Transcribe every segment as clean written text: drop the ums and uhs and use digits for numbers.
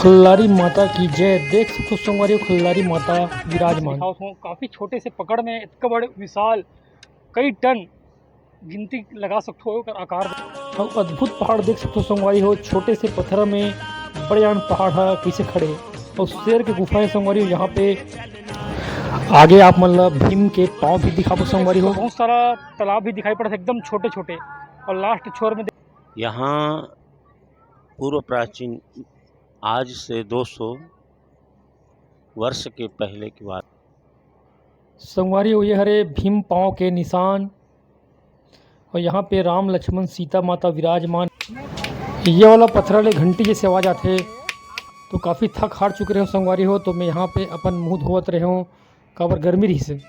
खल्लारी माता की जय। देख सकते हो संगवारी खल्लारी माता विराजमान। काफी छोटे से पकड़ में इतने बड़े विशाल कई टन गिनती लगा सकते हो आकार और अद्भुत पहाड़ देख सकते हो संगवारी हो। छोटे से पत्थर में बड़े पहाड़ है कैसे खड़े और शेर की गुफा है संगवारी हो। यहाँ पे आगे आप मतलब भीम के पाँव भी दिखा पो संगवारी हो। बहुत सारा तालाब भी दिखाई पड़ता है एकदम छोटे छोटे और लास्ट छोर में यहाँ पूर्व प्राचीन आज से 200 वर्ष के पहले की बात संगवारी हो। ये हरे भीम पाँव के निशान और यहाँ पे राम लक्ष्मण सीता माता विराजमान। ये वाला पत्थर वाले घंटी जैसे आवाज आते तो काफ़ी थक हार चुके रहे हो संगवारी हो। तो मैं यहाँ पे अपन मुँह धोवत रहे हूँ काबर गर्मी रही से।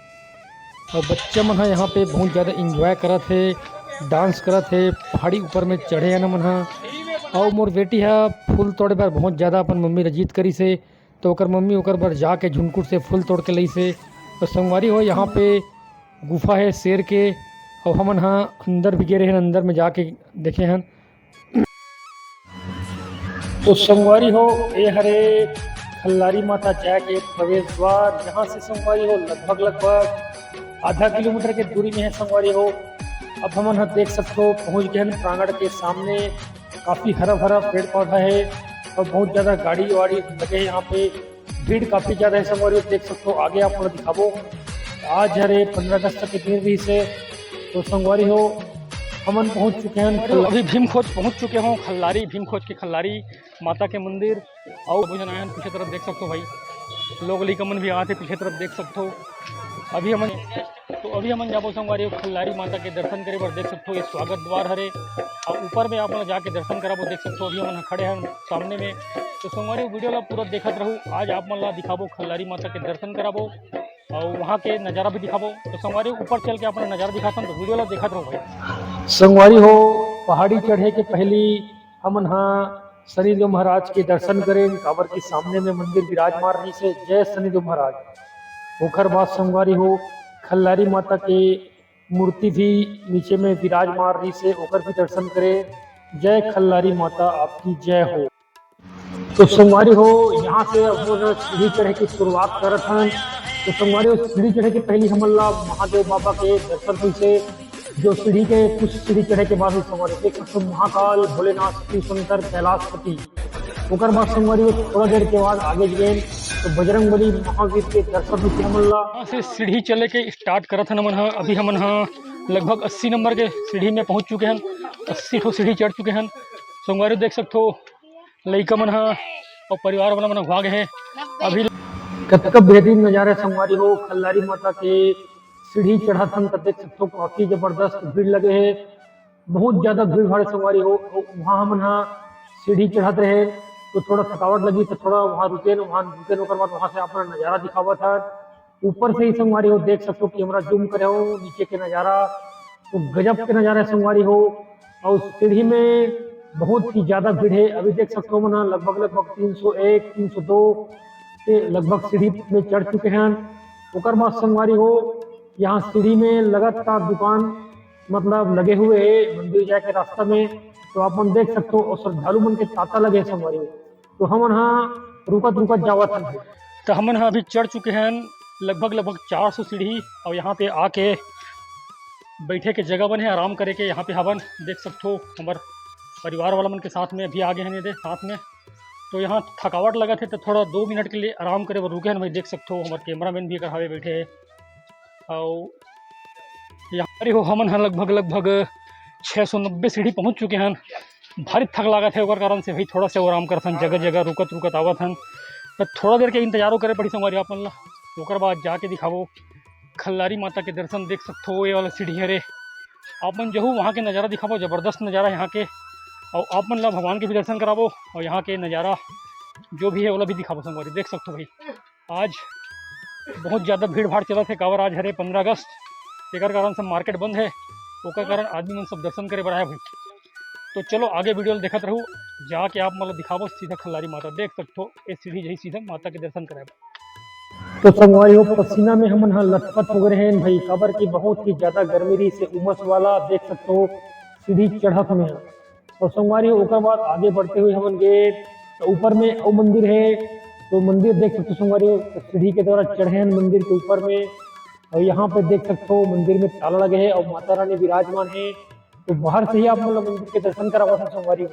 और बच्चे मन है यहाँ पे बहुत ज़्यादा इंजॉय करत है, डांस करत है, पहाड़ी ऊपर में चढ़े है न मन है। और मोर बेटी है फूल तोड़े बार बहुत ज़्यादा अपन मम्मी रजीत करी से तो ओकर मम्मी ओकर बार जाके झुनकुट से फूल तोड़ के ली से। तो संगवारी हो यहाँ पे गुफा है शेर के और हमन हाँ अंदर भी गिरे हैं, अंदर में जाके देखे हैं। तो संगवारी हो ये हरे खल्लारी माता जय के प्रवेश द्वार। यहाँ से संगवारी हो लगभग आधा किलोमीटर के दूरी में है संगवारी हो। अब हम देख सकते हो पहुँच गए हैं प्रांगण के सामने। काफ़ी हरा भरा पेड़ पौधा है और बहुत ज़्यादा गाड़ी वाड़ी लगे हैं यहाँ पे। भीड़ काफ़ी ज़्यादा है संगवारी हो। देख सकते हो आगे आप दिखाबो। आज हरे 15 अगस्त के दिन भी से तो संगवारी हो हमन पहुंच चुके हैं। अभी भीम खोज पहुंच चुके हों खल्लारी भीम खोज के खल्लारी माता के मंदिर। और भोजन आयन पीछे तरफ देख सकते हो भाई लोग लिकमन भी आते पीछे तरफ देख सकते हो। अभी हमन जाबो संगवारी खल्लारी माता के दर्शन करे पर देख सकते हो ये स्वागत द्वार हरे और ऊपर में आप जाके दर्शन कराबो देख सकते हो। अभी हमन खड़े हैं सामने में। तो संगवारी वीडियो ला पूरा देखत रहूँ। आज आप मन ला दिखाबो खल्लारी माता के दर्शन कराबो और वहाँ के नज़ारा भी दिखाबो। तो संगवारी ऊपर चल के अपना नज़ारा दिखाता तो वीडियो ला देखत रहो भाई। संगवारी हो पहाड़ी चढ़े के पहली हमन हाँ शनिदेव महाराज के दर्शन करें काबर के सामने में मंदिर विराजमान रही से जय शनिदेव महाराज। ओखर बाद संगवारी हो खल्लारी माता के मूर्ति भी नीचे में विराजमान रही से ओकर भी दर्शन करें। जय खल्लारी माता आपकी जय हो। तो संगवारी हो यहाँ से सीढ़ी चढ़े की शुरुआत करत हैं। तो संगवारी हो सीढ़ी चढ़े के पहले हमला महादेव बाबा के दर्शन हुई से जो सीढ़ी के कुछ सीढ़ी चढ़े के बाद संगवारी देख सकते हो महाकाल भोलेनाथ श्री शंकर कैलाशपति। ओकर बाद संगवारी थोड़ा देर के बाद आगे गए तो बजरंगबली महावीर के दर्शन हुई हमला। यहाँ से सीढ़ी चले के स्टार्ट करत है मन। अभी हमन लगभग 80 नंबर के सीढ़ी में पहुँच चुके हैं। 80 ठो सीढ़ी चढ़ चुके हैं संगवारी देख सकते हो। लइका मन और परिवार वाला मन भाग है। अभी कतक बेहतरीन नज़ारा संगवारी हो खल्लारी माता के सीढ़ी चढ़ा था तब देख सकते हो काफ़ी जबरदस्त भीड़ लगे है। बहुत ज़्यादा भीड़ भाड़ संगवारी हो। वहाँ हम सीढ़ी चढ़ाते रहे तो थोड़ा थकावट लगी तो थोड़ा वहाँ रुके बाद वहाँ से अपना नज़ारा दिखावा था। ऊपर से ही संगवारी हो देख सकते हो कैमरा जूम करे हो नीचे के नज़ारा तो गजब के नज़ारा संगवारी हो। और सीढ़ी में बहुत ही ज़्यादा भीड़ है। अभी देख सकते हो मना लगभग 301 302 के लगभग सीढ़ी में चढ़ चुके हैं। ओकर बाद संगवारी हो यहाँ सीढ़ी में लगातार दुकान मतलब लगे हुए है मंदिर जाके रास्ता में। तो आप मन देख सकते हो और श्रद्धालु मन के तांता लगे संगवारी हो। तो हम रुकत जावत हैं। तो हमन अभी चढ़ चुके हैं लगभग 400 सीढ़ी और यहाँ पे आके बैठे के जगह बने आराम करे के यहाँ पे हवन देख सकते हो। हमारे परिवार वाला मन के साथ में अभी आगे हैं दे साथ में। तो यहाँ थकावट लगा थे तो थोड़ा 2 मिनट के लिए आराम करे वो रुके हैं भाई देख सकते हो। हमारे कैमरामैन भी कहाँ बैठे हैं और यहाँ पर हो हमन लगभग 690 सीढ़ी पहुँच चुके हैं। भारी थक लागत है और कारण से भाई थोड़ा सा आराम करते हैं जगह जगह रुकत आवत हैं। तो थोड़ा देर के इंतजारों करे पड़ी संगवारी आप मन ओकर बाद जाके दिखावो खल्लारी माता के दर्शन देख सकते हो। ये वाला सीढ़ी है रे आप मन जहू वहाँ के नज़ारा दिखावो जबरदस्त नज़ारा यहाँ के और आप मन ला भगवान के भी दर्शन करावो और यहाँ के नज़ारा जो भी है वो भी दिखावो संगवारी देख सकते हो भाई। आज बहुत ज़्यादा भीड़ भाड़ चला थे कावर आज हरे 15 अगस्त एक कारण से मार्केट बंद है ओकर कारण आदमी मन सब दर्शन करे बढ़ाया भाई। तो चलो आगे वीडियो देखत रहूँ जाके आप मतलब दिखावो सीधा खल्लारी माता देख सकते हो। इस सीढ़ी जही सीधा माता के दर्शन कराए। तो संगवारी हो पसीना में हम लथपथ हो गए हैं भाई काबर की बहुत ही ज़्यादा गर्मी रही से उमस वाला देख सकते हो सीढ़ी चढ़ा हमें। और संगवारी ओकर बाद आगे बढ़ते हुए हम गए तो ऊपर में वो मंदिर है, तो मंदिर देख सकते हो संगवारी हो, तो सीढ़ी के द्वारा चढ़े हैं मंदिर के ऊपर में। और यहाँ पे देख सकते हो मंदिर में ताला लगे हैं और माता रानी विराजमान है। तो बाहर से ही आप मतलब मंदिर के दर्शन करावा था संगवारी हो।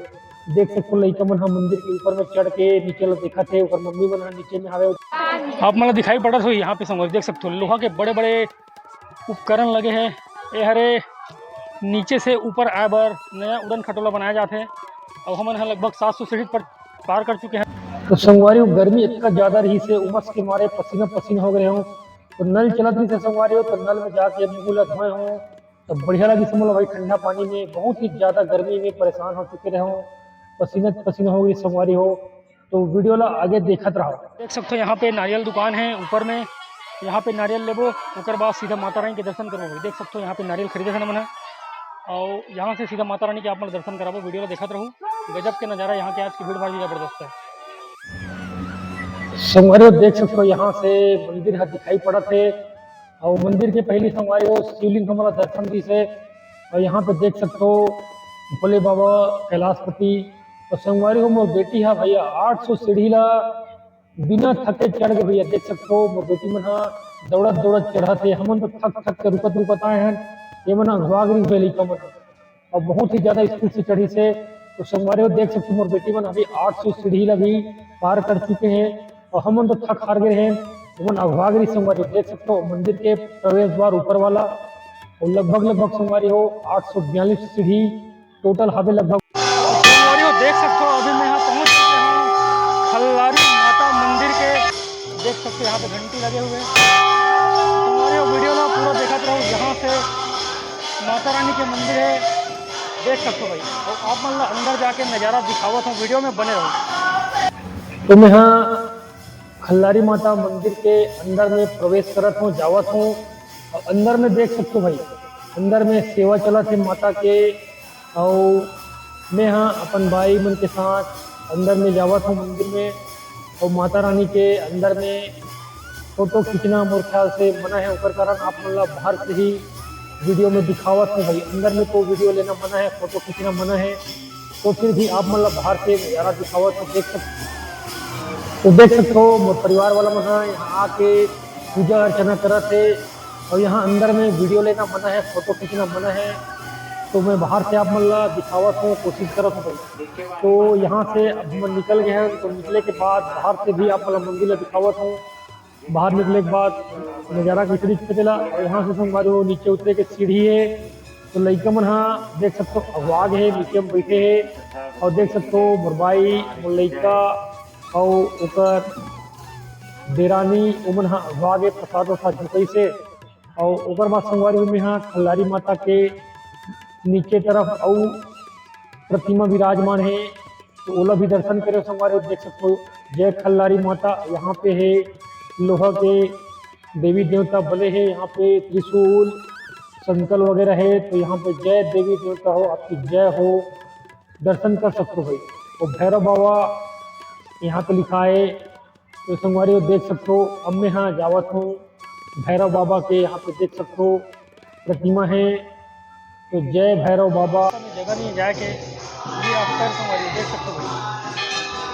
देख सकते हो लइका मन हम मंदिर के ऊपर में चढ़ के नीचे ला देखा थे, और मम्मी मन नीचे में आवे। आप मतलब दिखाई पड़त हो यहाँ पे संगवारी देख सकते हो लोहा के बड़े बड़े उपकरण लगे हैं। ये हरे नीचे से ऊपर आए बर नया उड़न खटोला बनाया जाते हैं और हम यहाँ लगभग 700 सीढ़ी पर पार कर चुके हैं। तो संगवारी हो गर्मी इतना ज्यादा रही से उमस के मारे पसीना पसीना हो गए हो। तो नल चलत रही से संगवारी हो, तो नल में जाके मुँह धोए हो तो बढ़िया लगी समझ भाई। ठंडा पानी में बहुत ही ज्यादा गर्मी में परेशान हो चुके रहो, पसीना पसीना हो गई संगवारी हो। तो वीडियो ला आगे देखत रहो। देख सकते हो यहाँ पे नारियल दुकान है ऊपर में, यहाँ पे नारियल लेबो उसके बाद सीधा माता रानी के दर्शन करोगे। देख सकते हो यहाँ पे नारियल खरीदे थे मन, और यहाँ से सीधा माता रानी के आप मतलब दर्शन कराबो। वीडियो देखते रहूँ, गजब के नज़ारा यहाँ के आज की भीड़ भाड़ भी जबरदस्त है। संगवारी हो देख सकते हो यहाँ से मंदिर है दिखाई पड़त है, और मंदिर के पहली संगवारी हो शिवलिंग हमारा दर्शन दी से। और यहाँ पे देख सकते हो भोले बाबा कैलाशपति। और संगवारी हो मोर बेटी है भैया 800 सीढ़ी ला बिना थके चढ़ गए भैया। देख सकते हो मोर बेटी मन दौड़त दौड़त चढ़ते, हमन तो थक थक के रुकत रुकत आए हैं। ये मना घुआगरी हुए लइका मन और बहुत ही ज्यादा स्पीड से चढ़ी से। तो संगवारी हो देख सकते हो मोर बेटी मन अभी 800 सीढ़ी ला भी पार कर चुके हैं, और हमन तो थक हार गए हैं। हमन अघवागरी संगवारी देख सकते हो मंदिर के प्रवेश द्वार ऊपर वाला, और लगभग संगवारी हो 842 सीढ़ी टोटल हवे लगभग। संगवारी हो देख सकते हो अभी मैं यहाँ पहुँच चुके हूँ खल्लारी माता मंदिर के। देख सकते हो यहाँ पे घंटी लगे हुए हैं। संगवारी हो वीडियो ना पूरा देखते रहो, यहाँ से माता रानी के मंदिर है देख सकते हो भाई। और आप मतलब अंदर जाके नज़ारा दिखावत हूँ, वीडियो में बने रहो। तो मैं यहाँ खल्लारी माता मंदिर के अंदर में प्रवेश करत हूँ, जावत हूँ। और अंदर में देख सकते हो भाई, अंदर में सेवा चलत है माता के। और मैं यहाँ अपन भाई मन के साथ अंदर में जावत हूँ मंदिर में। और माता रानी के अंदर में फोटो खींचना मोर ख्याल से मना है, ऊपर कारण आप मतलब बाहर से ही वीडियो में दिखावत हूँ भाई। अंदर में तो वीडियो लेना मना है, फोटो खींचना मना है, तो फिर भी आप मतलब बाहर से नज़ारा दिखावत हो देख सकते। तो देख सकते हो मोर परिवार वाला मन यहाँ आके पूजा अर्चना करत है। और यहाँ अंदर में वीडियो लेना मना है, फोटो खींचना मना है, तो मैं बाहर से आप मतलब दिखावत हूँ, कोशिश करत हूँ। तो यहाँ से अब हम निकल गए हैं, तो निकले के बाद बाहर से भी आप मतलब मंदिर दिखावत हूँ। बाहर निकले के बाद नज़ारा की सीढ़ी पे चला, और यहाँ से संगवारी हो नीचे उतरे के सीढ़ी है। तो लइका मन हाँ देख सकते हो अगवाग है, नीचे में बैठे है। और देख सकते हो मोर भाई मोर लइका और ओकर देरानी उमन हाँ अगवागे प्रसाद वसाद झुकई से। और ओकर बाद संगवारी में यहाँ खल्लारी माता के नीचे तरफ और प्रतिमा विराजमान है, तो ओला भी दर्शन करे संगवारी देख सकते हो। जय खल्लारी माता यहाँ पे है, लोहा के देवी देवता बने हैं यहाँ पे, त्रिशूल संकल वगैरह है। तो यहाँ पे जय देवी देवता हो, आपकी जय हो, दर्शन कर सकते हो भाई। और भैरव बाबा यहाँ पे लिखा है, तो संगवारी देख सकते हो। अब मैं यहाँ जावत हूँ भैरव बाबा के, यहाँ पे देख सकते हो प्रतिमा है। तो जय भैरव बाबा। जगह नहीं जाए के ये रास्ता है संगवारी देख सकते हो भाई,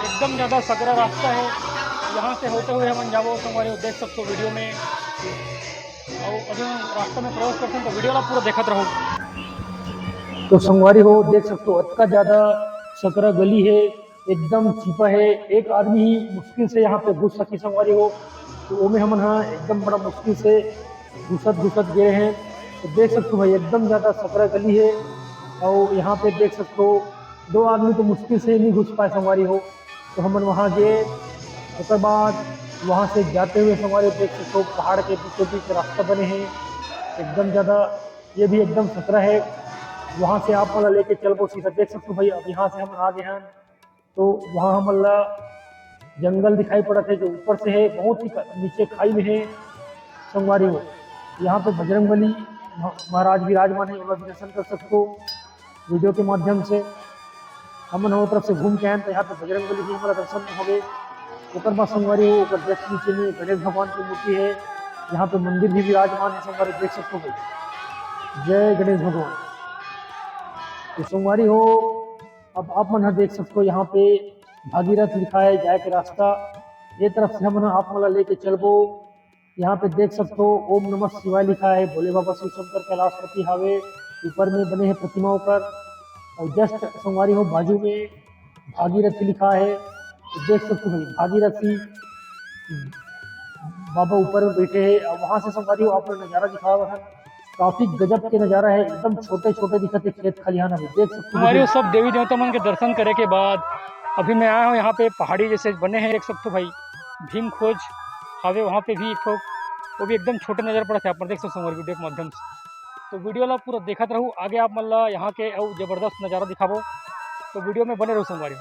एकदम ज़्यादा सकरा रास्ता है। यहाँ से होते हुए हम जाओ संगवारी देख सकते हो वीडियो में। और अभी रास्ते में प्रवेश करते हैं, तो वीडियो ला पूरा देखते रहो। तो संगवारी हो देख सकते हो इतना ज़्यादा सकरा गली है, एकदम छिपा है, एक आदमी ही मुश्किल से यहाँ पे घुस सकी संगवारी हो। तो वो में हम हाँ एकदम बड़ा मुश्किल से घुसत गए हैं। तो देख सकते हो भाई एकदम ज़्यादा सकरा गली है, और यहाँ पे देख सकते हो 2 आदमी तो मुश्किल से नहीं घुस पाए संगवारी हो। तो हम वहाँ गए, उसके बाद वहाँ से जाते हुए संगवारी देख सकते हो पहाड़ के बीचों बीच रास्ता बने हैं, एकदम ज़्यादा ये भी एकदम सकरा है। वहाँ से आप मतलब लेके चल पो सीधा देख सकते हो भाई। अब यहाँ से हम आ गए हैं, तो वहाँ हम जंगल दिखाई पड़ा थे जो ऊपर से है, बहुत ही नीचे खाई में है संगवारी हो। यहाँ पे बजरंगबली महाराज विराजमान है, उनका दर्शन कर सकते हो वीडियो के माध्यम से। हम नौ तरफ से घूम के आए तो यहाँ पे बजरंगबली जी हमारा दर्शन हो गए। ऊपर माँ संगवारी हो, ऊपर जस्ट नीचे में गणेश भगवान की मूर्ति है, यहाँ पे मंदिर भी विराजमान है संगवारी देख सकते हो भाई। जय गणेश भगवान। तो संगवारी हो अब आप मन देख सकते हो यहाँ पे भागीरथ लिखा है जाए के रास्ता। ये तरफ से हम आप मला लेके चलबो। यहाँ पे देख सकते हो ओम नमः शिवाय लिखा है, भोले बाबा शिव शंकर कैलाशपति हावे ऊपर में बने हैं प्रतिमाओं पर। और जस्ट संगवारी हो बाजू में भागीरथी लिखा है, तो देख सकते हो भाई भागीरथी बाबा ऊपर में बैठे हैं। और वहां से संगवारी हो आपको नजारा दिखा हुआ है, काफी गजब के नजारा है, एकदम छोटे छोटे दिखते खेत खलिहान अभी देख सकते हमारे हो। वो सब देवी देवता मन के दर्शन करे के बाद अभी मैं आया हूँ यहाँ पे पहाड़ी जैसे बने हैं, देख सकते हो भाई भीम खोज हावे वहाँ पे भी एक ठो वो भी एकदम छोटे नज़र पड़े थे, आप देख सकते हो हमारे वीडियो के माध्यम से। तो वीडियो ला पूरा देखते रहूँ, आगे आप मतलब यहाँ के और जबरदस्त नज़ारा दिखाबो, तो वीडियो में बने रहो संगवारी।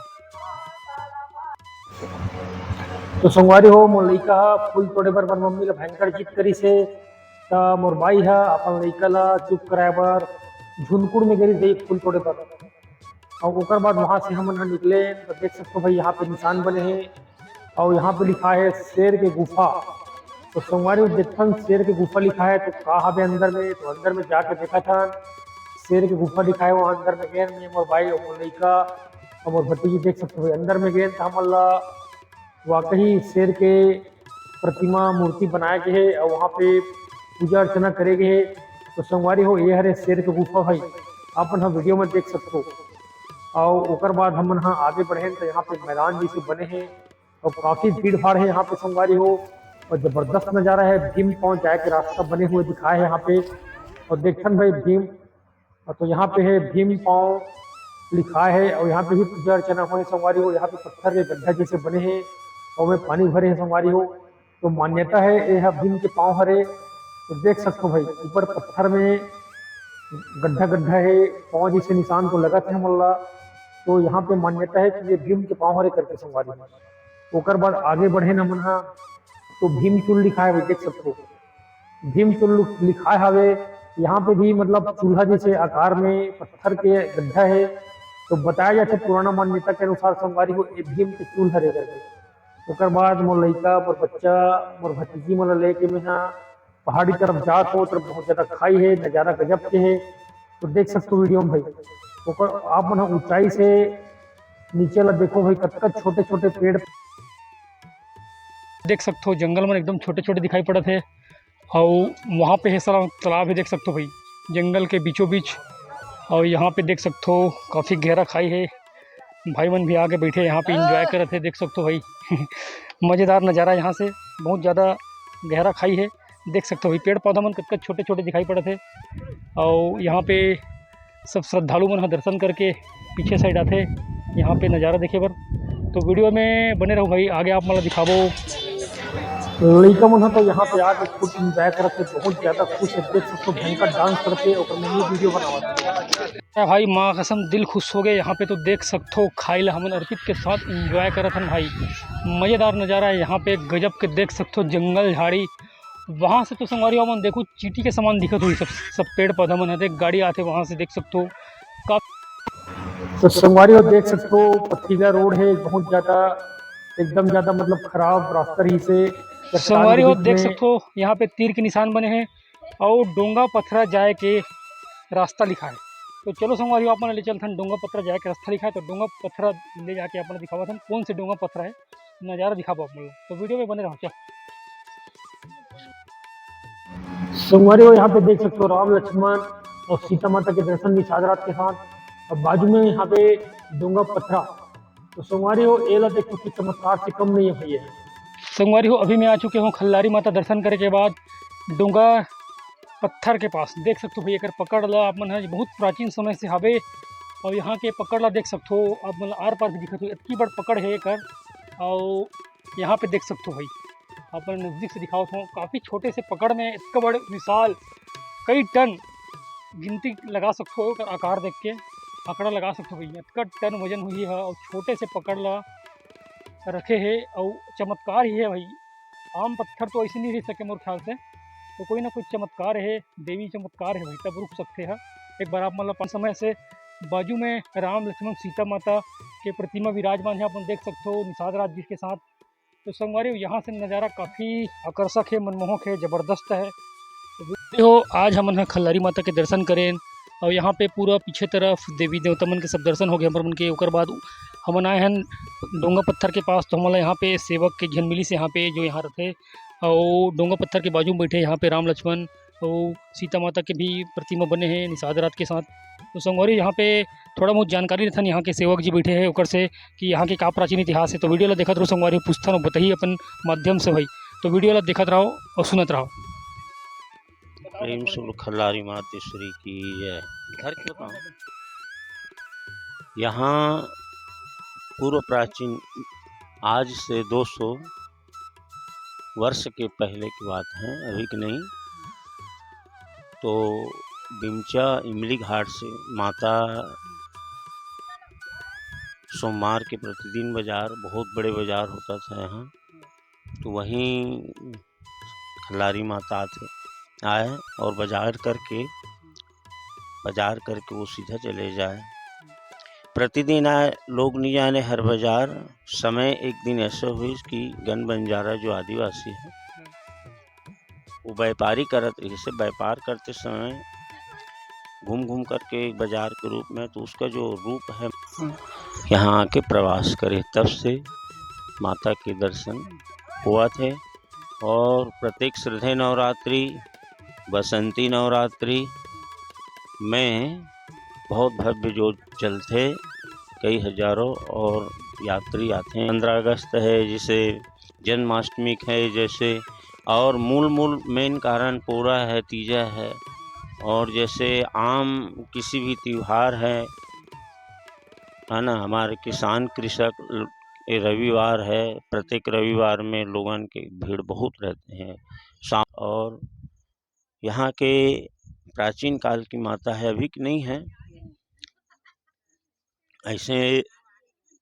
तो संगवारी हो मोर लइका फूल तोड़े बर मन मम्मी ला भयंकर जिद करी से, ता मोर बाई हा अपन लइका ला चुप कराए बर झुनकुड़ में गई थी फूल तोड़े पर। और ओकर बाद वहां से हम निकले तो देख सकते हो भाई यहाँ पे निशान बने हैं और यहाँ पे लिखा है शेर के गुफा। तो संगवारी देखन शेर के गुफा लिखा है, तो कहा है अंदर में, तो अंदर में जाके देखा था शेर के गुफा लिखा है, वहाँ अंदर में गए मैं मोर भाई और मोर लइका और मोर भतीजी देख सकते हो अंदर में गए, तो हम वाकई शेर के प्रतिमा मूर्ति बनाए गए है और वहाँ पे पूजा अर्चना करे गए है। तो संगवारी हो ये हरे शेर के गुफा भाई अपन हम वीडियो में देख सकते हो। और ओकर बाद हम यहाँ आगे बढ़े तो यहाँ पे मैदान जैसे बने हैं और काफी भीड़ भाड़ है यहाँ पे संगवारी हो, और जबरदस्त नज़ारा है। भीम पहुंच जाए के रास्ता बने हुए दिखाए यहाँ पे, और देखन भाई भीम, और तो यहाँ पे है भीम पाँव लिखा है और यहाँ पे भी पूजा अर्चना हो संगवारी हो। यहाँ पे पत्थर के गड्ढा जैसे बने हैं और में पानी भरे हैं संगवारी हो, तो मान्यता है यह भीम के पाँव हरे। तो देख सकते हो भाई ऊपर पत्थर में गड्ढा गड्ढा है, पाँव जैसे निशान को लगा थे मल्ला, तो यहाँ पे मान्यता है कि ये भीम के पाँव हरे करके संगवारी। ओकर बाद आगे बढ़े न मन तो भीम चूल लिखा है, देख सकते हो भीम चूल लिखा है हवे। यहाँ पे भी मतलब चूल्हा जैसे आकार में पत्थर के गड्ढा है, तो बताया जाता है पुराना मान्यता के अनुसार संगवारी हो ये भीम के चूल हरे करके। ओकर बाद मोर लइका मोर बच्चा मोर भतीजी मन लेके मैं यहाँ पहाड़ी तरफ जात हो, तरफ बहुत ज्यादा खाई है, नज़ारा गजब के है, तो देख सकते हो वीडियो में भाई। ओकर आप मन ऊंचाई से नीचे ला देखो भाई कतका छोटे छोटे पेड़ देख सकते हो जंगल में एकदम छोटे छोटे दिखाई पड़े थे, और वहाँ पे है सारा तालाब है, देख सकते हो भाई जंगल के बीचों बीच। और यहाँ पे देख सकते हो काफ़ी गहरा खाई है, भाई मन भी आके बैठे यहाँ पे एंजॉय कर रहे थे, देख सकते हो भाई मज़ेदार नज़ारा यहाँ से, बहुत ज़्यादा गहरा खाई है, देख सकते हो भाई पेड़ पौधा मन कतका छोटे छोटे दिखाई पड़े थे। और यहाँ पे सब श्रद्धालु मन दर्शन करके पीछे साइड आते यहाँ पे नज़ारा देखे बर। तो वीडियो में बने रहो भाई, आगे आप मतलब दिखाबो। लइका मन तो यहाँ पे आके खुद इंजॉय करते, बहुत ज्यादा खुश है, देख सकते हो भयंकर डांस करते और मैं ये वीडियो बनावा भाई माँ कसम दिल खुश हो गए यहाँ पे। तो देख सकते हो खाइल हमन अर्पित के साथ इंजॉय करत हन भाई, मज़ेदार नज़ारा है यहाँ पे गजब के, देख सकते हो जंगल झाड़ी। वहाँ से तो संगवारी मन देखो चीटी के समान दिखत हुई सब पेड़ पौधा मन है, गाड़ी आते वहाँ से देख सकते हो काफी। तो संगवारी हो देख सकते हो पथरीला रोड है, बहुत ज्यादा एकदम ज्यादा मतलब खराब रास्ता रही से संगवारी हो देख सकते हो यहाँ पे तीर के निशान बने हैं और डोंगा पथरा जाए के रास्ता लिखा है। तो चलो संगवारी आप ले चलते हैं, डोंगा पथरा जाए के रास्ता लिखा है, तो डोंगा पथरा ले जाके अपना दिखावा था कौन से डोंगा पथरा है, नज़ारा दिखाबो आप लोग, तो वीडियो में बने रहो। क्या संगवारी हो यहाँ पे देख सकते हो राम लक्ष्मण और सीता माता के दर्शन भी साजरात के साथ, और बाजू में यहाँ पे डोंगा पथरा। तो संगवारी हो एला देखो कि चमत्कार से कम नहीं है भैया। संगवारी हो अभी मैं आ चुके हूँ खल्लारी माता दर्शन करे के बाद डोंगा पत्थर के पास, देख सकते हो भाई एक पकड़ ला आप मन है बहुत प्राचीन समय से हवे, और यहाँ के पकड़ ला देख सकते हो आप मतलब आर पार भी दिखत हो, इतनी बड़ पकड़ है एक। और यहाँ पे देख सकते हो भाई आप नज़दीक से दिखाओ तो काफ़ी छोटे से पकड़ में इतना बड़े विशाल कई टन गिनती लगा सकते हो, आकार देख के आंकड़ा लगा सकते हो भैया इतना टन वजन हुई है, और छोटे से पकड़ ला रखे है और चमत्कार ही है भाई। आम पत्थर तो ऐसे नहीं रह सके मोर ख्याल से, तो कोई ना कोई चमत्कार है, देवी चमत्कार है भाई, तब रुक सकते हैं। एक बार आप मतलब समय से बाजू में राम लक्ष्मण सीता माता के प्रतिमा विराजमान है, अपन देख सकते हो निषाद राज जी के साथ। तो संगवारी यहाँ से नज़ारा काफ़ी आकर्षक है, मनमोहक है, ज़बरदस्त है। तो आज हम खल्लारी माता के दर्शन करें और यहाँ पे पूरा पीछे तरफ देवी देवता मन के सब दर्शन हो गए हमारे मन के। ओकर बाद हमन आए हैं डोंगा पत्थर के पास। तो हमला यहाँ पे सेवक के झन मिली से यहाँ पे जो यहाँ रहते और डोंगा पत्थर के बाजू में बैठे यहाँ पे राम लक्ष्मण और सीता माता के भी प्रतिमा बने हैं निषाद रात के साथ। तो संगवारी यहाँ पे थोड़ा बहुत जानकारी रहता यहाँ के सेवक जी बैठे हैं ओकर से कि यहाँ के का प्राचीन इतिहास है। तो वीडियो ला देखत रहो संगवारी, पूछता रहो बताइए अपन माध्यम से भाई। तो वीडियो ला देखत रहो और सुनत रहो। प्रेम से बोलो खल्लारी मातेश्वरी की जय। घर क्यों बताऊँ, यहाँ पूर्व प्राचीन आज से 200 वर्ष के पहले की बात है, अभी की नहीं। तो बिमचा इमली घाट से माता सोमवार के प्रतिदिन बाजार, बहुत बड़े बाजार होता था यहाँ, तो वहीं खल्लारी माता आए और बाजार करके वो सीधा चले जाए। प्रतिदिन आए लोग नहीं जाने हर बाजार। समय एक दिन ऐसा हुई कि गन बंजारा जो आदिवासी है वो व्यापारी व्यापार करते समय घूम घूम करके एक बाजार के रूप में, तो उसका जो रूप है यहाँ आके प्रवास करे, तब से माता के दर्शन हुआ थे। और प्रत्येक श्रद्धे नवरात्रि, बसंती नवरात्रि में बहुत भव्य जो चलते, कई हजारों और यात्री आते हैं। 15 अगस्त है, जिसे जन्माष्टमी है जैसे, और मूल मेन कारण पूरा है, तीजा है। और जैसे आम किसी भी त्यौहार है ना, हमारे किसान कृषक रविवार है, प्रत्येक रविवार में लोगों के भीड़ बहुत रहते हैं शाम। और यहाँ के प्राचीन काल की माता है, अभी की नहीं है। ऐसे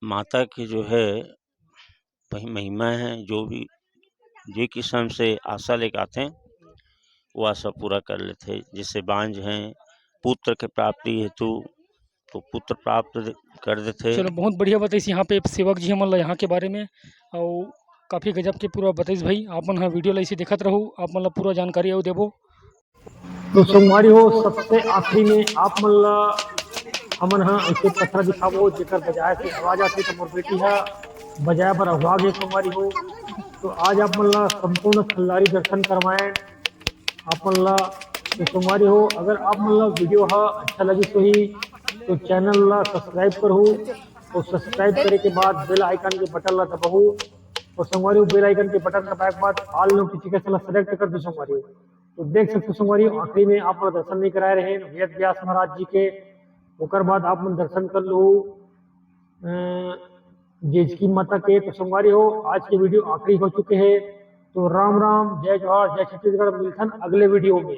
माता की जो है वही महिमा है, जो भी जे किस्म से आशा लेकर आते हैं वो आशा पूरा कर लेते हैं। जैसे बांझ हैं, पुत्र के प्राप्ति हेतु तो पुत्र प्राप्त कर देते। चलो बहुत बढ़िया बताइस यहाँ पे सेवक जी हमन ला यहाँ के बारे में, और काफ़ी गजब के पूरा बताइस भाई। आप मन वीडियो ला इसे देखत रहो, आप मन ला पूरा जानकारी और देबो। तो संगवारी हो, सबसे आखिरी में आप मन ला हमन हाँ ऐसे पत्थर दिखाबो जेकर बजाय से आवाज आती, तो मोर बेटी है बजाय पर आवाज है संगवारी हो। तो आज आप मन ला संपूर्ण खल्लारी दर्शन करवाएं आप मन ला। तो संगवारी हो, अगर आप मन ला वीडियो हा अच्छा लगी तो ही तो चैनल ला सब्सक्राइब करो, और सब्सक्राइब करे के बाद बेल आइकन के बटन ला दबाओ। और संगवारी हो, बेल आइकन के बटन दबाए के बाद ऑल नोटिफिकेशन ला सेलेक्ट कर दो संगवारी हो। तो देख सकते हो संगवारी हो, आखिरी में आप दर्शन नहीं कराए रहे वेद व्यास महाराज जी के, ओकर बाद आप मन दर्शन कर लो जेजकी माता के। तो संगवारी हो, आज के वीडियो आखिरी हो चुके हैं। तो राम राम, जय जोहार, जय छत्तीसगढ़। मिलथन अगले वीडियो में।